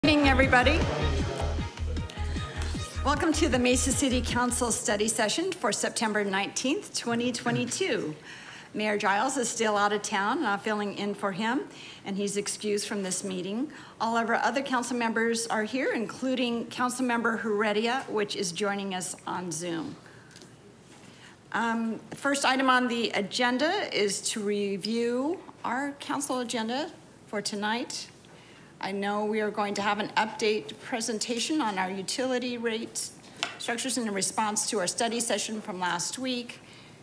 Good evening, everybody. Welcome to the Mesa City Council study session for September 19th, 2022. Mayor Giles is still out of town, and I'm filling in for him, and he's excused from this meeting. All of our other council members are here, including Councilmember Heredia, which is joining us on Zoom. First item on the agenda is to review our council agenda for tonight. I know we are going to have an update presentation on our utility rate structures in response to our study session from last week.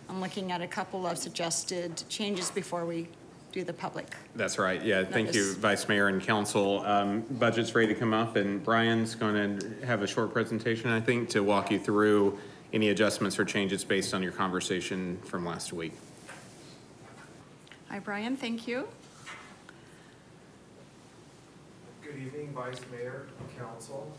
I'm looking at a couple of suggested changes before we do the public. That's right. Yeah, thank you, Vice Mayor and Council. Budget's ready to come up, and Brian's going to have a short presentation, I think, to walk you through any adjustments or changes based on your conversation from last week. Hi, Brian. Thank you. Good evening, Vice Mayor, Council.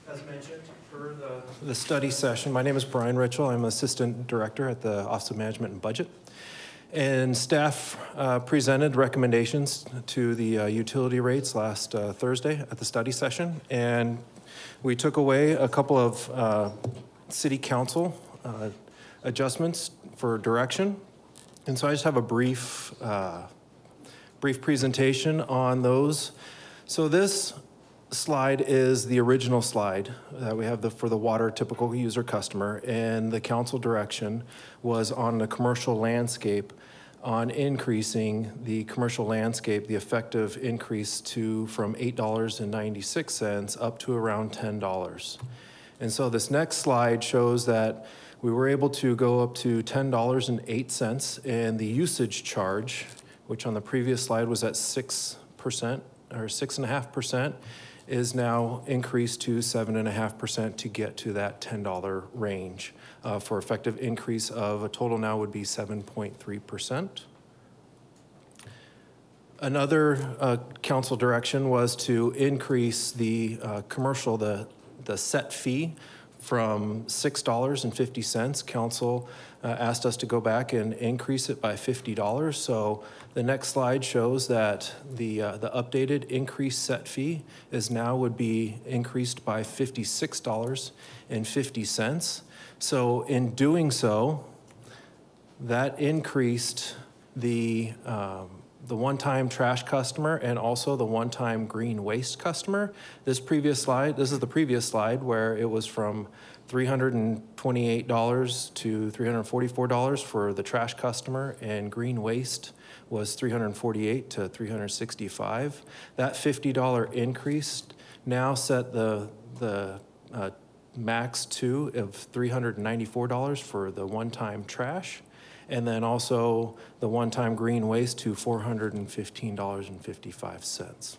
As mentioned, for the study session, my name is Brian Ritchell. I'm Assistant Director at the Office of Management and Budget. And staff presented recommendations to the utility rates last Thursday at the study session. And we took away a couple of City Council adjustments for direction. And so I just have a brief presentation on those. So this slide is the original slide that we have for the water typical user customer, and the council direction was on the commercial landscape on increasing the commercial landscape, the effective increase from $8.96 up to around $10. And so this next slide shows that we were able to go up to $10.08, and the usage charge, which on the previous slide was at 6% or 6.5%, is now increased to 7.5% to get to that $10 range for effective increase of a total now would be 7.3%. Another council direction was to increase the commercial, the set fee from $6.50. Council asked us to go back and increase it by $50. So the next slide shows that the updated increased set fee would be increased by $56.50. So in doing so, that increased the one-time trash customer and also the one-time green waste customer. This is the previous slide where it was from $328 to $344 for the trash customer, and green waste was $348 to $365. That $50 increase now set the max to of $394 for the one-time trash, and then also the one-time green waste to $415.55.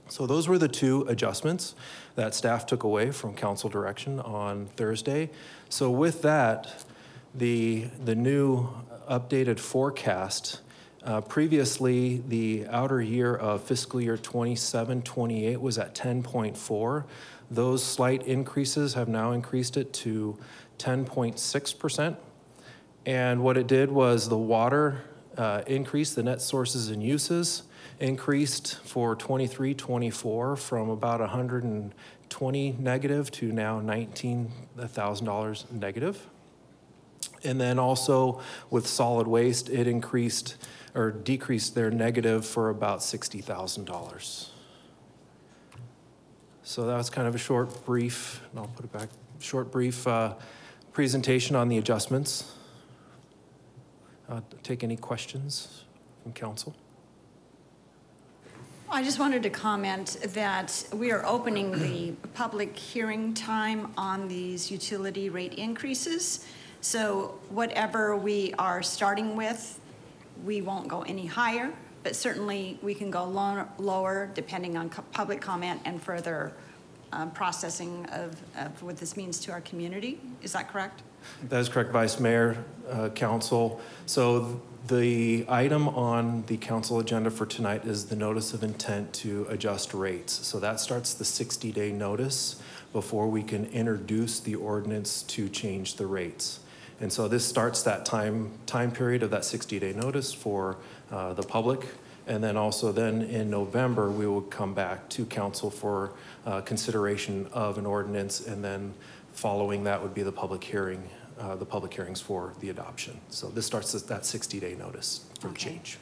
So those were the two adjustments that staff took away from council direction on Thursday. So with that, the new updated forecast, previously the outer year of fiscal year 27-28 was at 10.4. Those slight increases have now increased it to 10.6%. And what it did was the water increased, the net sources and uses increased for 23-24 from about 120 negative to now $19,000 negative. And then also with solid waste, it increased or decreased their negative for about $60,000. So that was kind of a short, brief, and I'll put it back, presentation on the adjustments. Take any questions from council? I just wanted to comment that we are opening the public hearing time on these utility rate increases. So whatever we are starting with, we won't go any higher, but certainly we can go lower depending on public comment and further processing of what this means to our community. Is that correct? That is correct, Vice Mayor, Council. So the item on the council agenda for tonight is the notice of intent to adjust rates. So that starts the 60-day notice before we can introduce the ordinance to change the rates. And so this starts that time period of that 60-day notice for the public And then also then in November, we will come back to council for consideration of an ordinance, and then following that would be the public hearing, the public hearings for the adoption. So this starts at that 60-day notice for change.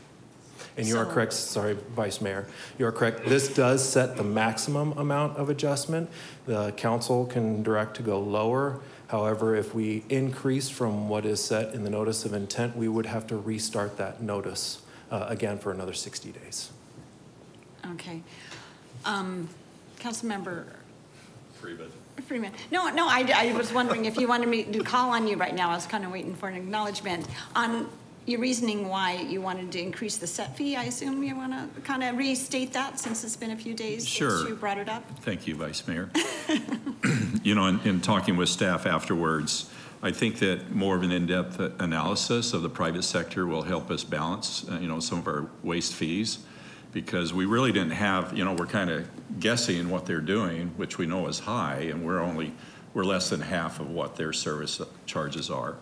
And you are correct, sorry, Vice Mayor, you are correct. This does set the maximum amount of adjustment. The council can direct to go lower. However, if we increase from what is set in the notice of intent, we would have to restart that notice again for another 60 days. Okay. Councilmember Freeman. No, I was wondering if you wanted me to call on you right now. I was kind of waiting for an acknowledgement on your reasoning why you wanted to increase the set fee. I assume you want to kind of restate that since it's been a few days since you brought it up. Thank you, Vice Mayor. You know, in talking with staff afterwards, I think that more of an in-depth analysis of the private sector will help us balance, you know, some of our waste fees, because we really didn't have, you know, we're kind of guessing what they're doing, which we know is high, and we're less than half of what their service charges are,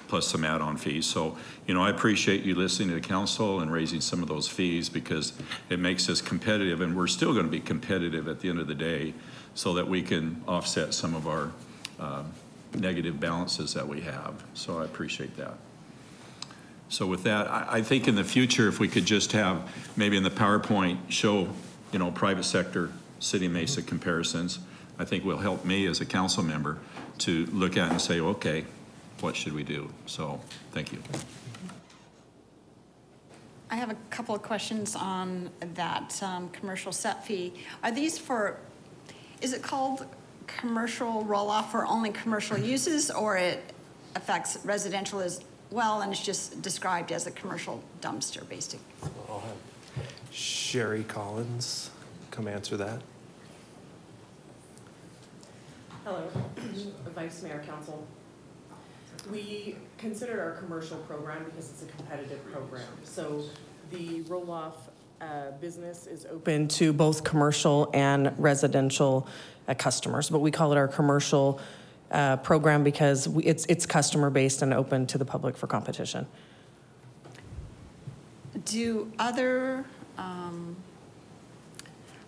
plus some add-on fees. So, you know, I appreciate you listening to the council and raising some of those fees, because it makes us competitive, and we're still going to be competitive at the end of the day, so that we can offset some of our negative balances that we have. So I appreciate that. So with that, I think in the future, if we could just have maybe in the PowerPoint show, you know, private sector City of Mesa comparisons, I think will help me as a council member to look at and say, okay, what should we do? So thank you. I have a couple of questions on that commercial set fee. Are these for, is it called commercial roll-off for only commercial uses, or it affects residential as well and it's just described as a commercial dumpster, basically? I'll have Sherry Collins come answer that. Hello, Vice Mayor, Council. We considered our commercial program because it's a competitive program. So the roll-off business is open to both commercial and residential customers, but we call it our commercial program because it's customer-based and open to the public for competition. Do other, I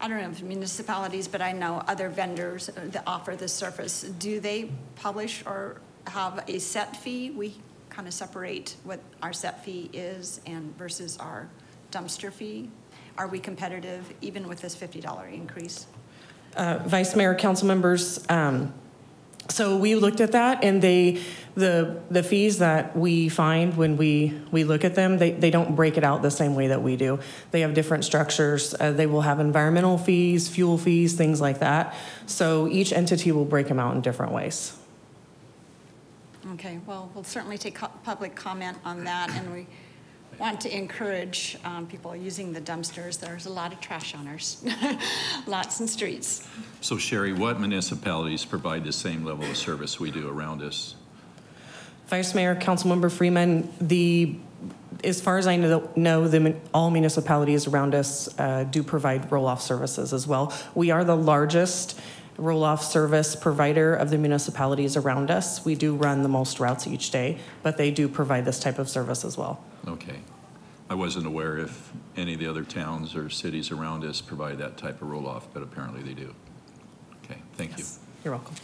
don't know if municipalities, but I know other vendors that offer this service, do they publish or have a set fee? We kind of separate what our set fee is and versus our dumpster fee. Are we competitive even with this $50 increase? Vice Mayor, council members, so we looked at that, and the fees that we find when we look at them, they don't break it out the same way that we do. They have different structures. They will have environmental fees, fuel fees, things like that. So each entity will break them out in different ways. Okay, well, we'll certainly take public comment on that, and we want to encourage people using the dumpsters. There's a lot of trash on our lots and streets. So Sherry, what municipalities provide the same level of service we do around us? Vice Mayor, Councilmember Freeman, as far as I know, all municipalities around us do provide roll-off services as well. We are the largest roll-off service provider of the municipalities around us. We do run the most routes each day, but they do provide this type of service as well. Okay. I wasn't aware if any of the other towns or cities around us provide that type of roll-off, but apparently they do. Okay, thank you. You're welcome.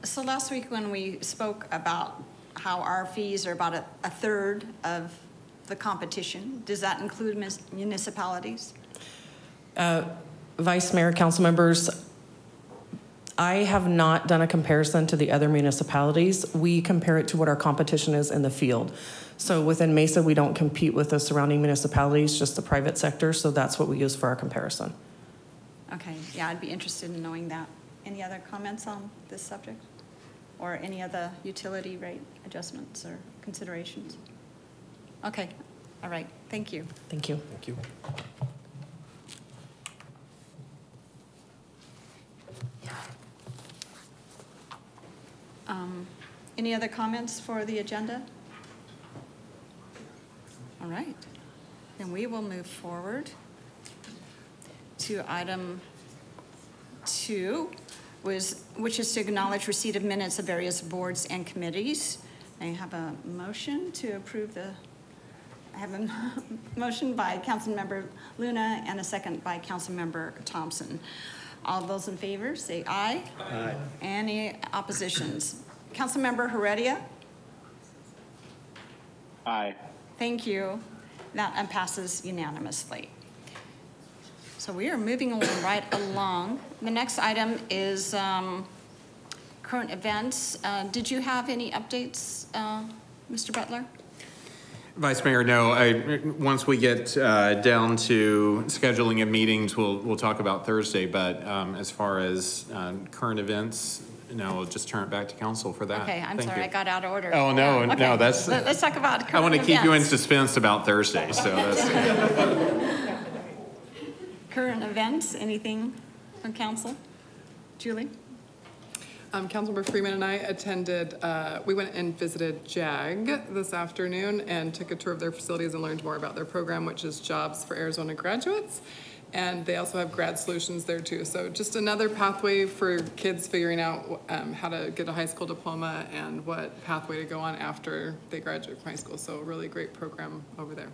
So last week when we spoke about how our fees are about a third of the competition, does that include municipalities? Vice Mayor, council members, I have not done a comparison to the other municipalities. We compare it to what our competition is in the field. So within Mesa, we don't compete with the surrounding municipalities, just the private sector. So that's what we use for our comparison. Okay, yeah, I'd be interested in knowing that. Any other comments on this subject? Or any other utility rate adjustments or considerations? Okay, all right, thank you. Thank you. Thank you. Any other comments for the agenda? All right, then we will move forward to item 2, which is to acknowledge receipt of minutes of various boards and committees. I have a motion to approve the I have a motion by Councilmember Luna and a second by Councilmember Thompson. All those in favor, say aye. Aye. Any oppositions? Councilmember Heredia? Aye. Thank you. That passes unanimously. So we are moving right along. The next item is current events. Did you have any updates, Mr. Butler? Vice Mayor, no. Once we get down to scheduling of meetings, we'll talk about Thursday. But as far as current events, no, I'll just turn it back to council for that. Okay, I'm Thank sorry, you. I got out of order. Oh, no, Okay. no, that's. Let's talk about current events. I want to keep you in suspense about Thursday, so that's. Current events, anything from council? Julie? Councilmember Freeman and I attended, we went and visited JAG this afternoon and took a tour of their facilities and learned more about their program, which is Jobs for Arizona Graduates. And they also have grad solutions there too. So just another pathway for kids figuring out how to get a high school diploma and what pathway to go on after they graduate from high school. So a really great program over there.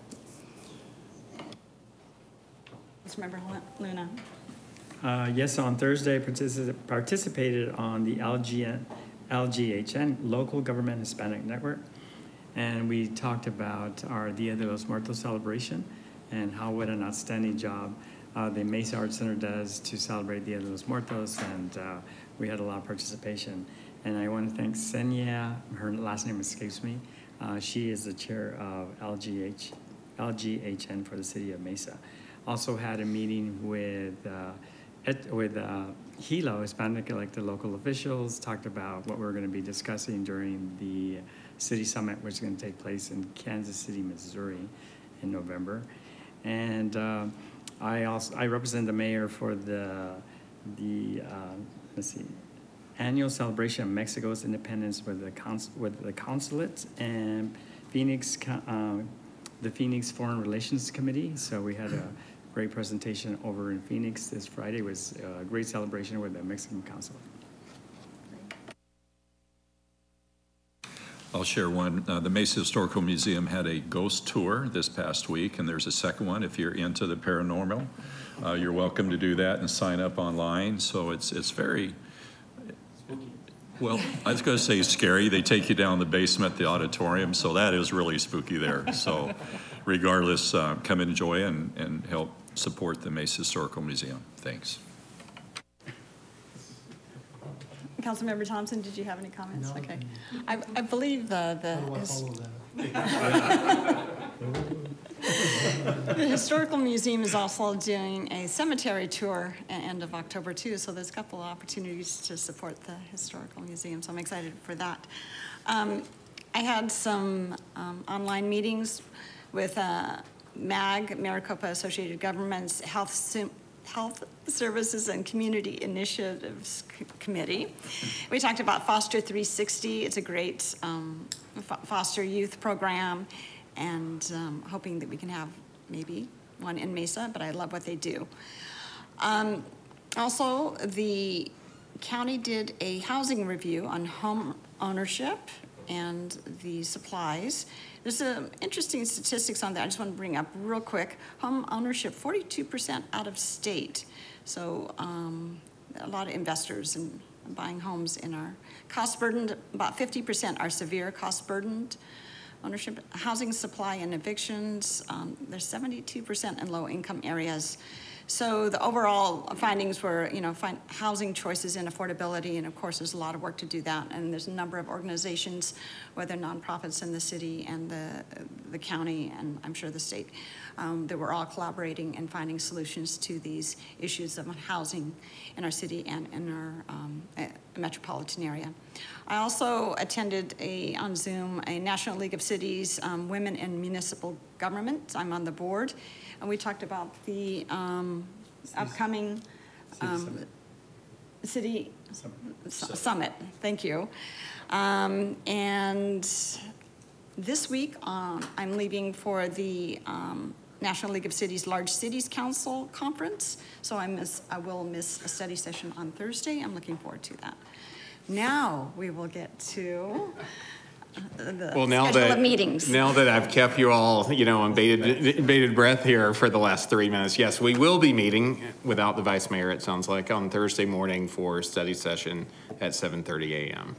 Councilmember Luna? Yes, on Thursday, participated on the LGHN, Local Government Hispanic Network. And we talked about our Dia de los Muertos celebration and what an outstanding job the Mesa Arts Center does to celebrate Dia de los Muertos. And we had a lot of participation. And I want to thank Senya, her last name escapes me. She is the chair of LGHN for the city of Mesa. Also had a meeting with HELO, Hispanic elected local officials, talked about what we're going to be discussing during the city summit, which is going to take place in Kansas City, Missouri in November. And I represent the mayor for the annual celebration of Mexico's independence with the consulate and the Phoenix Foreign Relations Committee. So we had a great presentation over in Phoenix this Friday. It was a great celebration with the Mexican consulate. I'll share one. The Mesa Historical Museum had a ghost tour this past week, and there's a second one. If you're into the paranormal, you're welcome to do that and sign up online. So it's very, well, I was going to say scary. They take you down the basement, the auditorium, so that is really spooky there. So regardless, come enjoy and help support the Mesa Historical Museum. Thanks. Councilmember Thompson, did you have any comments? No. Okay. I believe the Historical Museum is also doing a cemetery tour at the end of October too, so there's a couple of opportunities to support the Historical Museum, so I'm excited for that. I had some online meetings with MAG, Maricopa Associated Governments, Health Services and Community Initiatives Committee. We talked about Foster 360. It's a great foster youth program, and hoping that we can have maybe one in Mesa, but I love what they do. Also, the county did a housing review on home ownership and the supplies. There's some interesting statistics on that I just want to bring up real quick. Home ownership, 42% out of state. So a lot of investors in buying homes in our cost burdened, about 50% are severe cost burdened ownership. Housing supply and evictions, there's 72% in low income areas. So the overall findings were, housing choices and affordability, and of course there's a lot of work to do that, and there's a number of organizations, whether nonprofits in the city and the county, and I'm sure the state, that we're all collaborating and finding solutions to these issues of housing in our city and in our metropolitan area. I also attended on Zoom a National League of Cities Women in Municipal Government. I'm on the board. And we talked about the upcoming city summit. Thank you. And this week, I'm leaving for the National League of Cities Large Cities Council Conference. So I will miss a study session on Thursday. I'm looking forward to that. Now we will get to Well, now schedule of meetings. now that I've kept you all, you know, on bated breath here for the last 3 minutes, yes, we will be meeting without the vice mayor, it sounds like, on Thursday morning for study session at 7:30 a.m.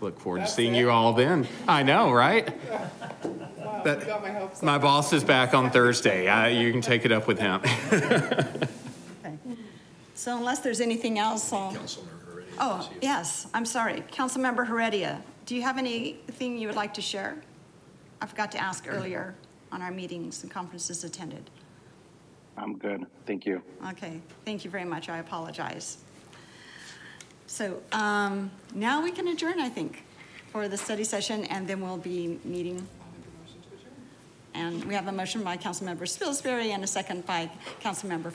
Look forward to seeing you all then. I know, right? Wow, you got my hopes up. My boss is back on Thursday. You can take it up with him. Okay. So unless there's anything else, oh, yes, I'm sorry. Councilmember Heredia, do you have anything you would like to share? I forgot to ask earlier on our meetings and conferences attended. I'm good. Thank you. Okay, thank you very much. I apologize. So now we can adjourn, I think, for the study session, and then we'll be meeting. And we have a motion by Councilmember Spilsbury and a second by Councilmember